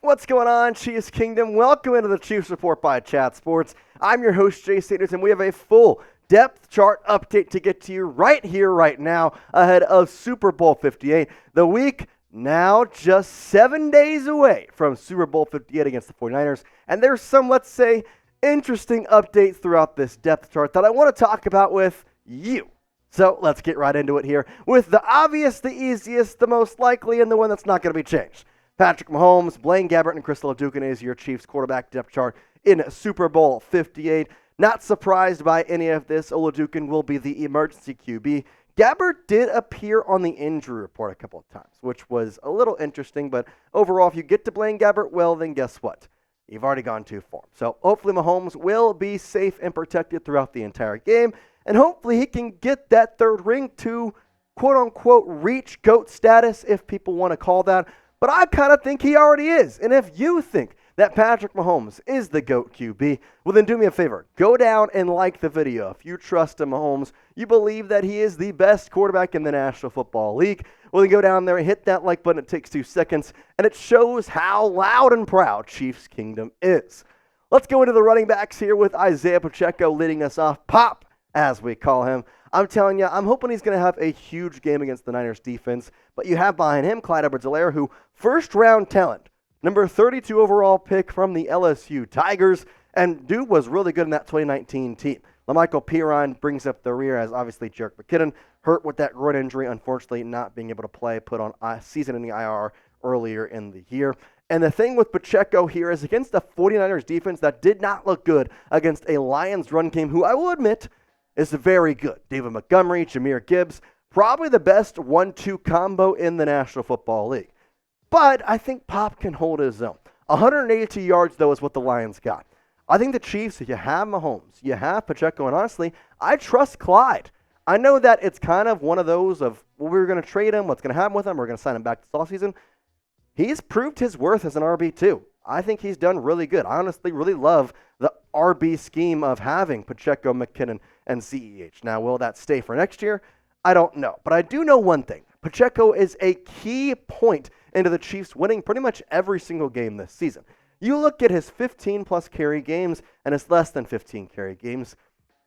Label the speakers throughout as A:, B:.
A: What's going on, Chiefs Kingdom? Welcome into the Chiefs Report by Chat Sports. I'm your host, Jay Sanders, and we have a full depth chart update to get to you right here, right now, ahead of Super Bowl 58. The week now just 7 days away from Super Bowl 58 against the 49ers, and there's some, let's say, interesting updates throughout this depth chart that I want to talk about with you. So let's get right into it here with the obvious, the easiest, the most likely, and the one that's not going to be changed. Patrick Mahomes, Blaine Gabbert, and Chris Oludukun is your Chiefs quarterback depth chart in Super Bowl 58. Not surprised by any of this. Oludukun will be the emergency QB. Gabbert did appear on the injury report a couple of times, which was a little interesting, but overall, if you get to Blaine Gabbert, well, then guess what? You've already gone too far. So hopefully Mahomes will be safe and protected throughout the entire game, and hopefully he can get that third ring to quote-unquote reach GOAT status, if people want to call that. But I kind of think he already is. And if you think that Patrick Mahomes is the GOAT QB, well then do me a favor. Go down and like the video. If you trust in Mahomes, you believe that he is the best quarterback in the National Football League, well then go down there and hit that like button. It takes 2 seconds, and it shows how loud and proud Chiefs Kingdom is. Let's go into the running backs here with Isiah Pacheco leading us off. Pop, as we call him. I'm telling you, I'm hoping he's going to have a huge game against the Niners defense. But you have behind him Clyde Edwards-Helaire, who first-round talent, number 32 overall pick from the LSU Tigers, and dude was really good in that 2019 team. LaMichael Pirine brings up the rear as obviously Jerick McKinnon, hurt with that groin injury, unfortunately not being able to play, put on season-ending IR earlier in the year. And the thing with Pacheco here is against the 49ers defense that did not look good against a Lions run game, who I will admit is very good. David Montgomery, Jahmyr Gibbs, probably the best 1-2 combo in the National Football League. But I think Pop can hold his own. 182 yards, though, is what the Lions got. I think the Chiefs, if you have Mahomes, you have Pacheco, and honestly, I trust Clyde. I know that it's kind of one of those of, well, we're going to trade him, what's going to happen with him, we're going to sign him back this offseason. He's proved his worth as an RB2. I think he's done really good. I honestly really love the RB scheme of having Pacheco, McKinnon, and CEH. Now, will that stay for next year? I don't know. But I do know one thing. Pacheco is a key point into the Chiefs winning pretty much every single game this season. You look at his 15-plus carry games and his less than 15 carry games.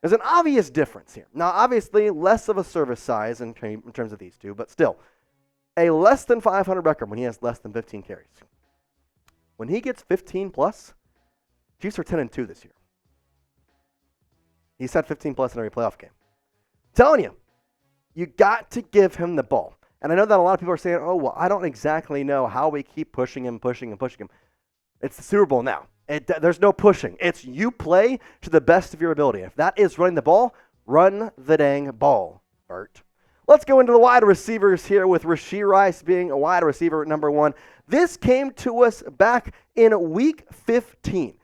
A: There's an obvious difference here. Now, obviously, less of a service size in terms of these two, but still, a less than 500 record when he has less than 15 carries. When he gets 15-plus, Chiefs are 10-2 this year. He's had 15-plus in every playoff game. I'm telling you, you got to give him the ball. And I know that a lot of people are saying, oh, well, I don't exactly know how we keep pushing him. It's the Super Bowl now. There's no pushing. It's you play to the best of your ability. If that is running the ball, run the dang ball, Bert. Let's go into the wide receivers here with Rashee Rice being a wide receiver at number 1. This came to us back in week 16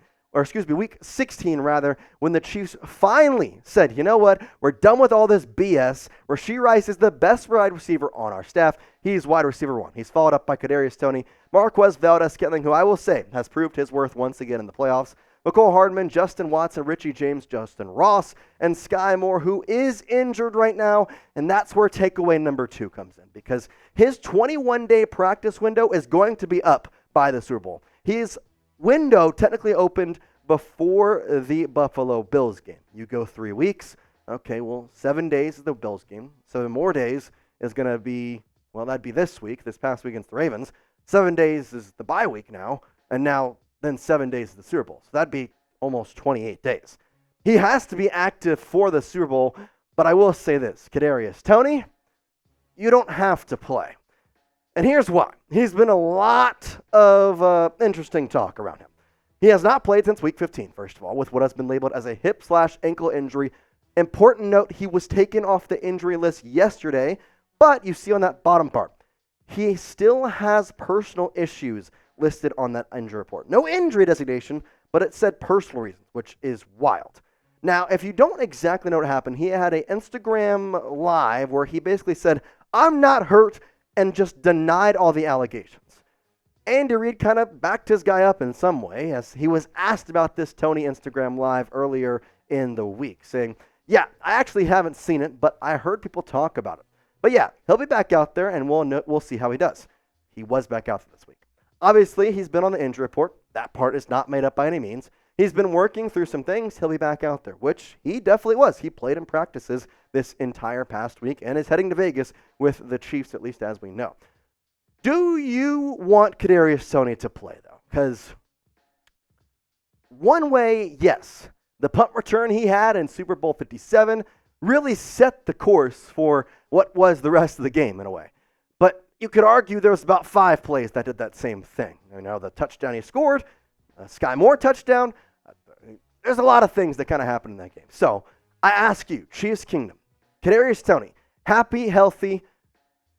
A: rather, when the Chiefs finally said, you know what, we're done with all this BS. Rashee Rice is the best wide receiver on our staff. He's wide receiver 1. He's followed up by Kadarius Toney, Marquez Valdes-Scantling, who I will say has proved his worth once again in the playoffs, Mecole Hardman, Justin Watson, Richie James, Justin Ross, and Sky Moore, who is injured right now, and that's where takeaway number 2 comes in, because his 21-day practice window is going to be up by the Super Bowl. His window technically opened before the Buffalo Bills game. You go 3 weeks. Okay, well, 7 days is the Bills game. 7 more days is going to be, well, that'd be this past week against the Ravens. 7 days is the bye week now, and now then 7 days is the Super Bowl. So that'd be almost 28 days. He has to be active for the Super Bowl, but I will say this, Kadarius Toney, you don't have to play. And here's why. He's been a lot of interesting talk around him. He has not played since week 15, first of all, with what has been labeled as a hip/ankle injury. Important note, he was taken off the injury list yesterday, but you see on that bottom part, he still has personal issues listed on that injury report. No injury designation, but it said personal reasons, which is wild. Now, if you don't exactly know what happened, he had an Instagram live where he basically said, I'm not hurt, and just denied all the allegations. Andy Reid kind of backed his guy up in some way, as he was asked about this Toney Instagram live earlier in the week, saying, yeah, I actually haven't seen it, but I heard people talk about it. But yeah, he'll be back out there, and we'll see how he does. He was back out there this week. Obviously, he's been on the injury report. That part is not made up by any means. He's been working through some things. He'll be back out there, which he definitely was. He played in practices this entire past week and is heading to Vegas with the Chiefs, at least as we know. Do you want Kadarius Toney to play, though? Because one way, yes. The punt return he had in Super Bowl 57 really set the course for what was the rest of the game in a way. But you could argue there was about 5 plays that did that same thing. You know, the touchdown he scored, Sky Moore touchdown. There's a lot of things that kind of happened in that game. So I ask you, Chiefs Kingdom, Kadarius Toney, happy, healthy,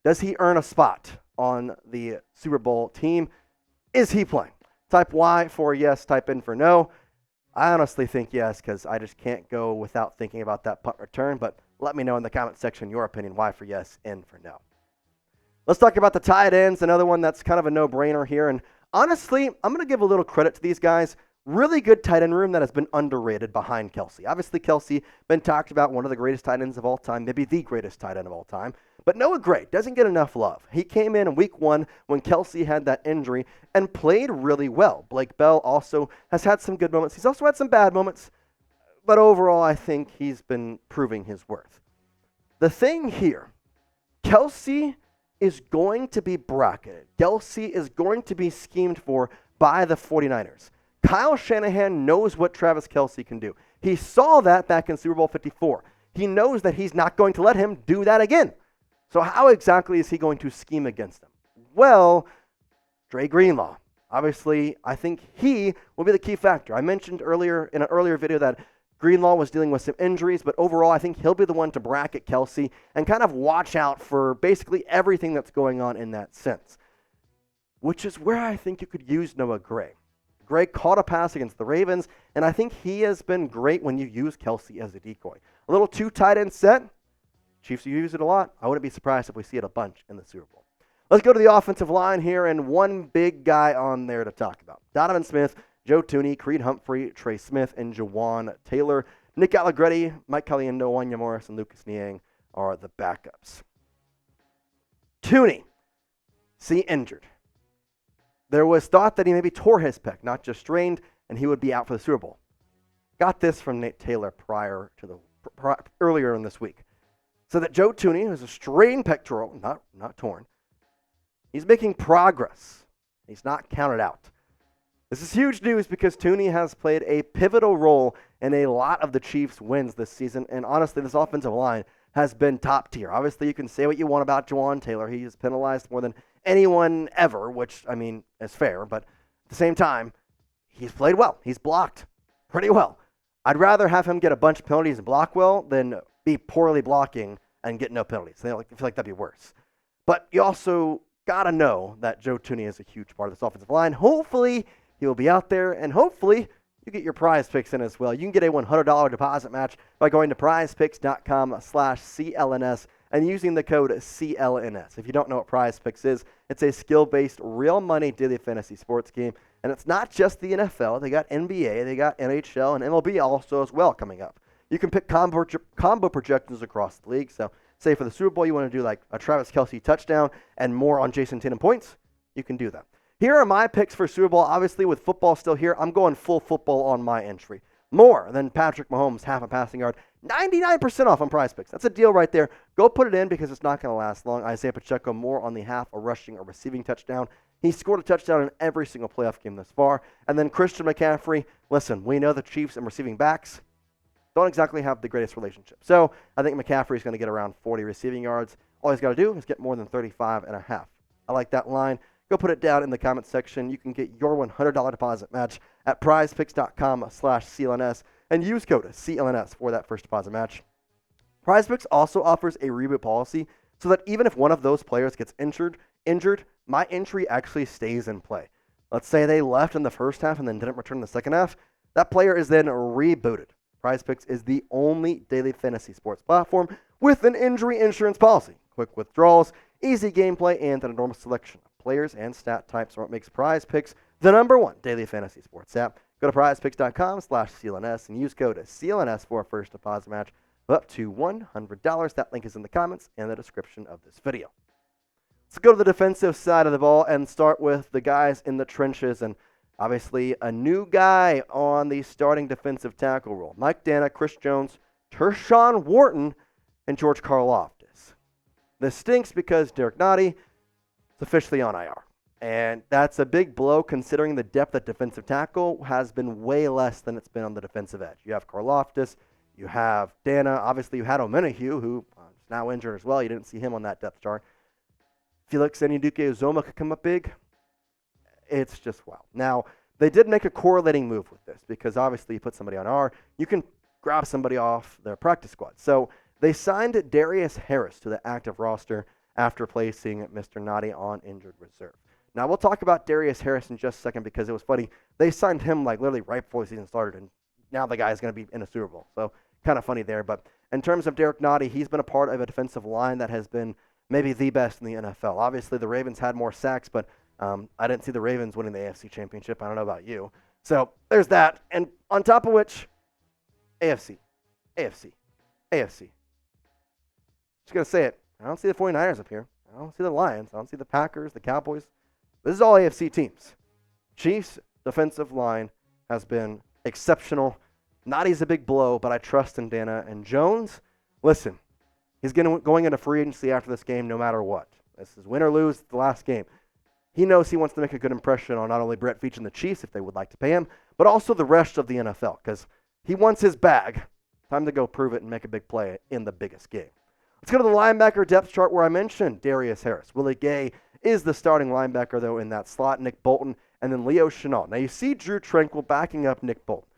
A: does he earn a spot on the Super Bowl team? Is he playing? Type Y for yes, type in for no. I honestly think yes, because I just can't go without thinking about that punt return. But let me know in the comment section your opinion, Y for yes, N for no. Let's talk about the tight ends, another one that's kind of a no-brainer here. And honestly, I'm going to give a little credit to these guys. Really good tight end room that has been underrated behind Kelce. Obviously, Kelce been talked about, one of the greatest tight ends of all time, maybe the greatest tight end of all time. But Noah Gray doesn't get enough love. He came in week 1 when Kelce had that injury and played really well. Blake Bell also has had some good moments. He's also had some bad moments. But overall, I think he's been proving his worth. The thing here, Kelce is going to be bracketed. Kelce is going to be schemed for by the 49ers. Kyle Shanahan knows what Travis Kelce can do. He saw that back in Super Bowl 54. He knows that he's not going to let him do that again. So how exactly is he going to scheme against him? Well, Dre Greenlaw. Obviously, I think he will be the key factor. I mentioned earlier in an earlier video that Greenlaw was dealing with some injuries, but overall, I think he'll be the one to bracket Kelce and kind of watch out for basically everything that's going on in that sense, which is where I think you could use Noah Gray. Gray caught a pass against the Ravens, and I think he has been great when you use Kelce as a decoy. A little 2 tight end set. Chiefs use it a lot. I wouldn't be surprised if we see it a bunch in the Super Bowl. Let's go to the offensive line here, and one big guy on there to talk about. Donovan Smith, Joe Thuney, Creed Humphrey, Trey Smith, and Jawan Taylor. Nick Allegretti, Mike Caliendo, Wanya Morris, and Lucas Niang are the backups. Thuney, see injured. There was thought that he maybe tore his pec, not just strained, and he would be out for the Super Bowl. Got this from Nate Taylor earlier in this week. So that Joe Thuney, who has a strained pectoral, not torn, he's making progress. He's not counted out. This is huge news because Thuney has played a pivotal role in a lot of the Chiefs' wins this season, and honestly, this offensive line has been top tier. Obviously, you can say what you want about Jawan Taylor. He is penalized more than anyone ever, which, I mean, is fair, but at the same time, he's played well. He's blocked pretty well. I'd rather have him get a bunch of penalties and block well than be poorly blocking and get no penalties. I feel like that'd be worse. But you also got to know that Joe Thuney is a huge part of this offensive line. Hopefully, he will be out there, and hopefully, you get your prize picks in as well. You can get a $100 deposit match by going to prizepicks.com/CLNS and using the code CLNS. If you don't know what Prize Picks is, it's a skill-based, real money daily fantasy sports game. And it's not just the NFL. They got NBA, they got NHL, and MLB also as well coming up. You can pick combo projections across the league. So say for the Super Bowl, you want to do like a Travis Kelce touchdown and more on Jason Tatum points, you can do that. Here are my picks for Super Bowl. Obviously, with football still here, I'm going full football on my entry. More than Patrick Mahomes, half a passing yard, 99% off on Prize Picks. That's a deal right there. Go put it in because it's not going to last long. Isiah Pacheco, more on the half, a rushing or receiving touchdown. He scored a touchdown in every single playoff game thus far. And then Christian McCaffrey, listen, we know the Chiefs and receiving backs don't exactly have the greatest relationship. So I think McCaffrey is going to get around 40 receiving yards. All he's got to do is get more than 35.5. I like that line. Go put it down in the comment section. You can get your $100 deposit match at prizepicks.com/CLNS and use code CLNS for that first deposit match. PrizePicks also offers a reboot policy so that even if one of those players gets injured, my entry actually stays in play. Let's say they left in the first half and then didn't return in the second half. That player is then rebooted. PrizePicks is the only daily fantasy sports platform with an injury insurance policy. Quick withdrawals, easy gameplay, and an enormous selection of players and stat types are what makes PrizePicks the #1 daily fantasy sports app. Go to prizepicks.com/CLNS and use code CLNS for a first deposit match of up to $100. That link is in the comments and the description of this video. Let's go to the defensive side of the ball and start with the guys in the trenches. And obviously, a new guy on the starting defensive tackle role. Mike Danna, Chris Jones, Tershawn Wharton, and George Karlaftis. This stinks because Derek Nottie is officially on IR. And that's a big blow considering the depth at defensive tackle has been way less than it's been on the defensive edge. You have Karlaftis, you have Danna, obviously you had Omenahue, who is now injured as well. You didn't see him on that depth chart. Felix and Anudike-Uzomah could come up big. It's just wow. Now, they did make a correlating move with this because obviously you put somebody on IR, you can grab somebody off their practice squad. So they signed Darius Harris to the active roster after placing Mr. Nottie on injured reserve. Now, we'll talk about Darius Harris in just a second because it was funny. They signed him like literally right before the season started, and now the guy is going to be in a Super Bowl. So kind of funny there. But in terms of Derek Nottie, he's been a part of a defensive line that has been maybe the best in the NFL. Obviously, the Ravens had more sacks, but I didn't see the Ravens winning the AFC Championship. I don't know about you. So there's that. And on top of which, AFC. Just going to say it. I don't see the 49ers up here. I don't see the Lions. I don't see the Packers, the Cowboys. This is all AFC teams. Chiefs' defensive line has been exceptional. Nottie's a big blow, but I trust in Danna. And Jones, listen, he's going into free agency after this game no matter what. This is win or lose the last game. He knows he wants to make a good impression on not only Brett Veach and the Chiefs, if they would like to pay him, but also the rest of the NFL, because he wants his bag. Time to go prove it and make a big play in the biggest game. Let's go to the linebacker depth chart where I mentioned Darius Harris. Willie Gay is the starting linebacker, though, in that slot. Nick Bolton, and then Leo Chenal. Now, you see Drew Tranquill backing up Nick Bolton.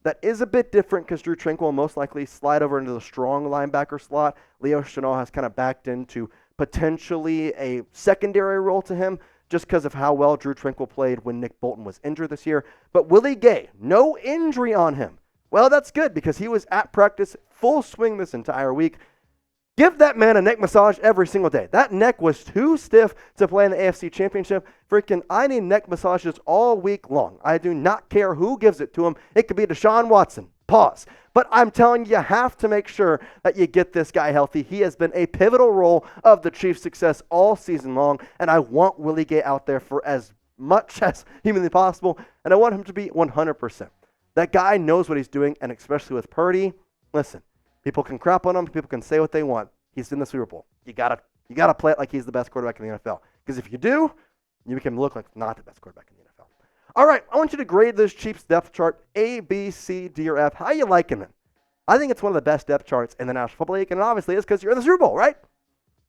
A: That is a bit different because Drew Tranquill will most likely slide over into the strong linebacker slot. Leo Chenal has kind of backed into potentially a secondary role to him just because of how well Drew Tranquill played when Nick Bolton was injured this year. But Willie Gay, no injury on him. Well, that's good because he was at practice, full swing this entire week. Give that man a neck massage every single day. That neck was too stiff to play in the AFC Championship. Freaking, I need neck massages all week long. I do not care who gives it to him. It could be Deshaun Watson. Pause. But I'm telling you have to make sure that you get this guy healthy. He has been a pivotal role of the Chiefs' success all season long, and I want Willie Gay out there for as much as humanly possible, and I want him to be 100%. That guy knows what he's doing, and especially with Purdy, listen, people can crap on him. People can say what they want. He's in the Super Bowl. You gotta play it like he's the best quarterback in the NFL. Because if you do, you can look like not the best quarterback in the NFL. All right, I want you to grade this Chiefs depth chart A, B, C, D, or F. How you liking it? I think it's one of the best depth charts in the National Football League, and obviously it's because you're in the Super Bowl, right?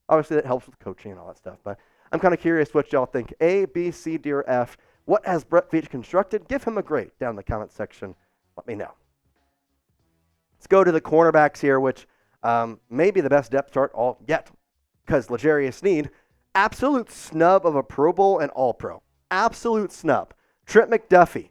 A: Obviously that helps with coaching and all that stuff, but I'm kind of curious what y'all think. A, B, C, D, or F. What has Brett Veach constructed? Give him a grade down in the comment section. Let me know. Let's go to the cornerbacks here, which may be the best depth chart all yet, because L'Jarius Sneed, absolute snub of a Pro Bowl and All-Pro. Absolute snub. Trent McDuffie,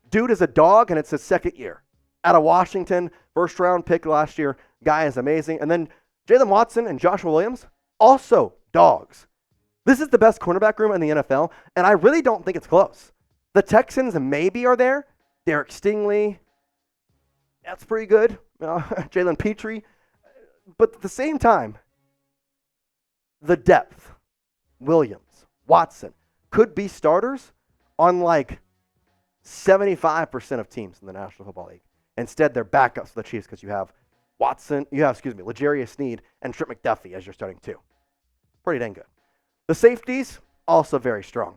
A: dude is a dog, and it's his second year. Out of Washington, first-round pick last year. Guy is amazing. And then Jalen Watson and Joshua Williams, also dogs. This is the best cornerback room in the NFL, and I really don't think it's close. The Texans maybe are there. Derek Stingley, that's pretty good. Jalen Petrie. But at the same time, the depth, Williams, Watson, could be starters on like 75% of teams in the National Football League. Instead, they're backups for the Chiefs because you have L'Jarius Sneed and Trent McDuffie as your starting two. Pretty dang good. The safeties, also very strong.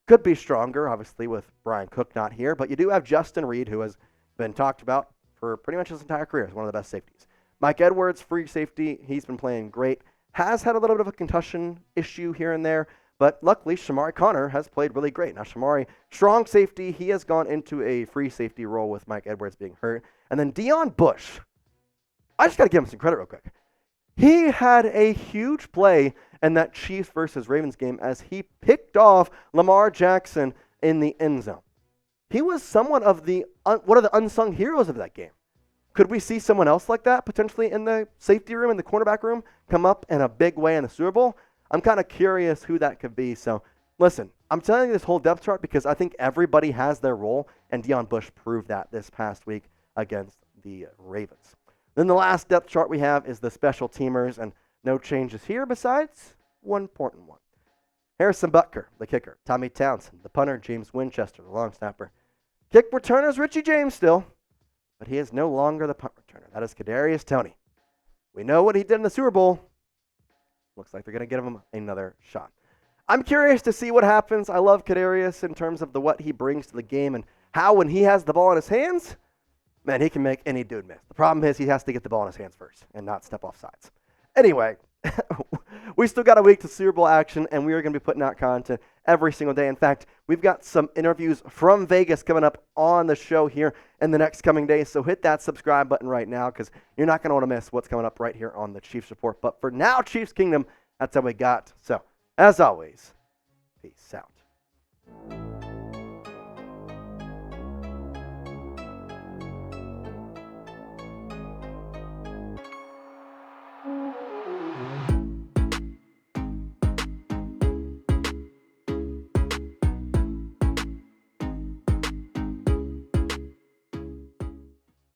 A: Could be stronger, obviously, with Brian Cook not here, but you do have Justin Reed, who has been talked about for pretty much his entire career as one of the best safeties. Mike Edwards, free safety, he's been playing great. Has had a little bit of a concussion issue here and there, but luckily, Shamari Connor has played really great. Now, Shamari, strong safety, he has gone into a free safety role with Mike Edwards being hurt. And then Deon Bush, I just got to give him some credit real quick. He had a huge play in that Chiefs versus Ravens game as he picked off Lamar Jackson in the end zone. He was somewhat of one of the unsung heroes of that game. Could we see someone else like that potentially in the safety room, in the cornerback room, come up in a big way in the Super Bowl? I'm kind of curious who that could be. So, listen, I'm telling you this whole depth chart because I think everybody has their role, and Deon Bush proved that this past week against the Ravens. Then the last depth chart we have is the special teamers, and no changes here besides one important one. Harrison Butker, the kicker. Tommy Townsend, the punter. James Winchester, the long snapper. Kick returners, Richie James still, but he is no longer the punt returner. That is Kadarius Toney. We know what he did in the Super Bowl. Looks like they're going to give him another shot. I'm curious to see what happens. I love Kadarius in terms of what he brings to the game and how when he has the ball in his hands, man, he can make any dude miss. The problem is he has to get the ball in his hands first and not step off sides. Anyway, we still got a week to Super Bowl action, and we are going to be putting out content every single day. In fact, we've got some interviews from Vegas coming up on the show here in the next coming days. So hit that subscribe button right now because you're not going to want to miss what's coming up right here on the Chiefs Report. But for now, Chiefs Kingdom, that's how we got. So, as always, peace out.